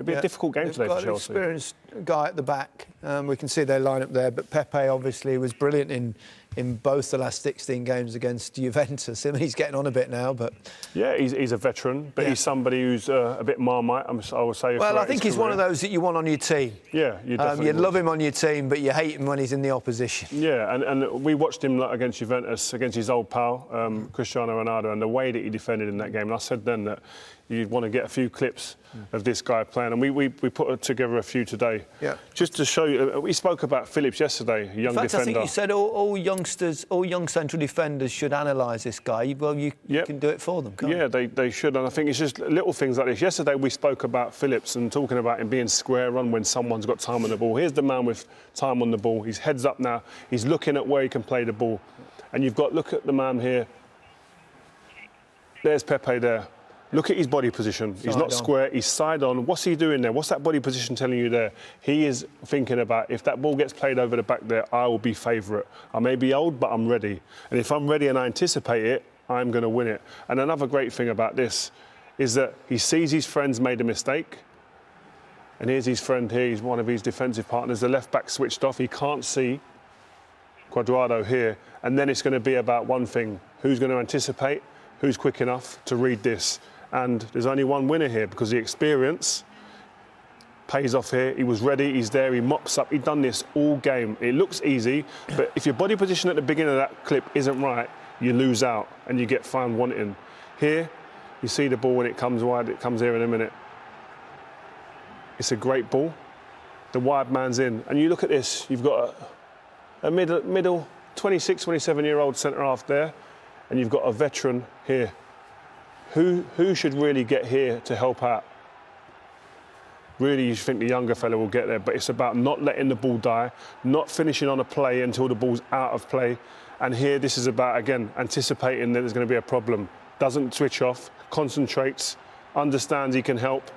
It'd be a difficult game today for Chelsea. They've got an experienced guy at the back. We can see their lineup there, but Pepe obviously was brilliant in both the last 16 games against Juventus. I mean, he's getting on a bit now, but... Yeah, he's a veteran, but he's somebody who's a bit Marmite, I would say. Well, I think he's one of those that you want on your team. Yeah, you definitely you'd would. love him on your team, but you hate him when he's in the opposition. Yeah, and we watched him against Juventus, against his old pal, Cristiano Ronaldo, and the way that he defended in that game. And I said then that you'd want to get a few clips of this guy playing, and we put together a few today. Yeah. Just to show you, we spoke about Phillips yesterday, a young defender. In fact, I think you said all young central defenders should analyse this guy. Well, you can do it for them, can't you? Yeah, they should, and I think it's just little things like this. Yesterday we spoke about Phillips and talking about him being square on when someone's got time on the ball. Here's the man with time on the ball. His head's up now. He's looking at where he can play the ball. And look at the man here. There's Pepe there. Look at his body position. He's not square, he's side on. What's he doing there? What's that body position telling you there? He is thinking about, if that ball gets played over the back there, I will be favourite. I may be old, but I'm ready. And if I'm ready and I anticipate it, I'm going to win it. And another great thing about this is that he sees his friends made a mistake. And here's his friend here, he's one of his defensive partners. The left back switched off, he can't see Cuadrado here. And then it's going to be about one thing. Who's going to anticipate? Who's quick enough to read this? And there's only one winner here because the experience pays off here. He was ready, he's there, he mops up. He'd done this all game. It looks easy, but if your body position at the beginning of that clip isn't right, you lose out and you get found wanting. Here, you see the ball when it comes wide, it comes here in a minute. It's a great ball. The wide man's in. And you look at this, you've got a middle 26, 27-year-old centre-half there, and you've got a veteran here. Who should really get here to help out? Really, you think the younger fella will get there, but it's about not letting the ball die, not finishing on a play until the ball's out of play. And here, this is about, again, anticipating that there's going to be a problem. Doesn't switch off, concentrates, understands he can help,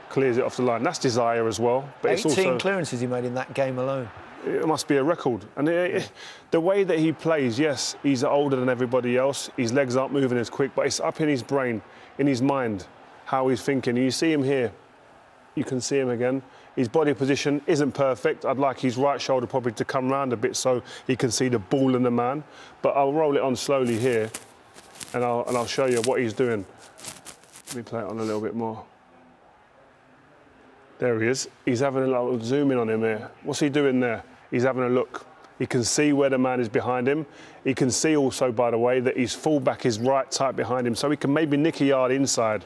clears it off the line. That's desire as well. But 18 it's also clearances he made in that game alone. It must be a record. And the way that he plays, yes, he's older than everybody else. His legs aren't moving as quick, but it's up in his brain, in his mind, how he's thinking. You see him here. You can see him again. His body position isn't perfect. I'd like his right shoulder probably to come round a bit so he can see the ball and the man. But I'll roll it on slowly here, and I'll show you what he's doing. Let me play it on a little bit more. There he is. He's having a little zoom in on him here. What's he doing there? He's having a look. He can see where the man is behind him. He can see also, by the way, that his fullback is right tight behind him, so he can maybe nick a yard inside.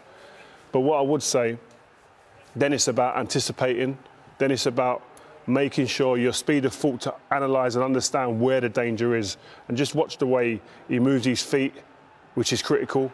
But what I would say, then it's about anticipating. Then it's about making sure your speed of thought to analyse and understand where the danger is. And just watch the way he moves his feet, which is critical.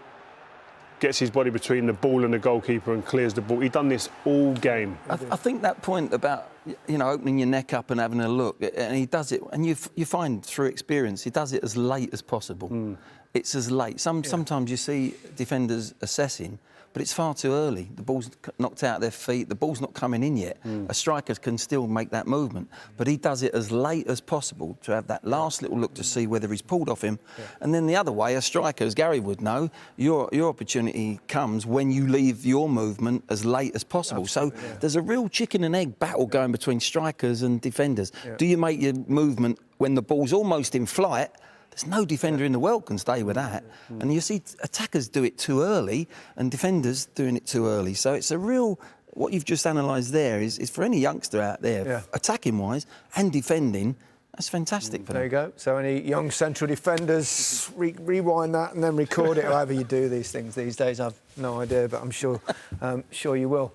Gets his body between the ball and the goalkeeper and clears the ball. He's done this all game. I think that point about, opening your neck up and having a look, and he does it, and you find through experience, he does it as late as possible. It's as late. Sometimes you see defenders assessing, but it's far too early. The ball's knocked out of their feet. The ball's not coming in yet. A striker can still make that movement, but he does it as late as possible to have that last little look to see whether he's pulled off him. And then the other way, a striker, as Gary would know, your opportunity comes when you leave your movement as late as possible. Absolutely, so there's a real chicken and egg battle going between strikers and defenders. Do you make your movement when the ball's almost in flight? There's no defender in the world can stay with that. And you see attackers do it too early and defenders doing it too early. So it's a real... What you've just analysed there is for any youngster out there, attacking-wise and defending, that's fantastic for them. There you go. So any young central defenders, rewind that and then record it, however you do these things these days. I've no idea, but I'm sure you will.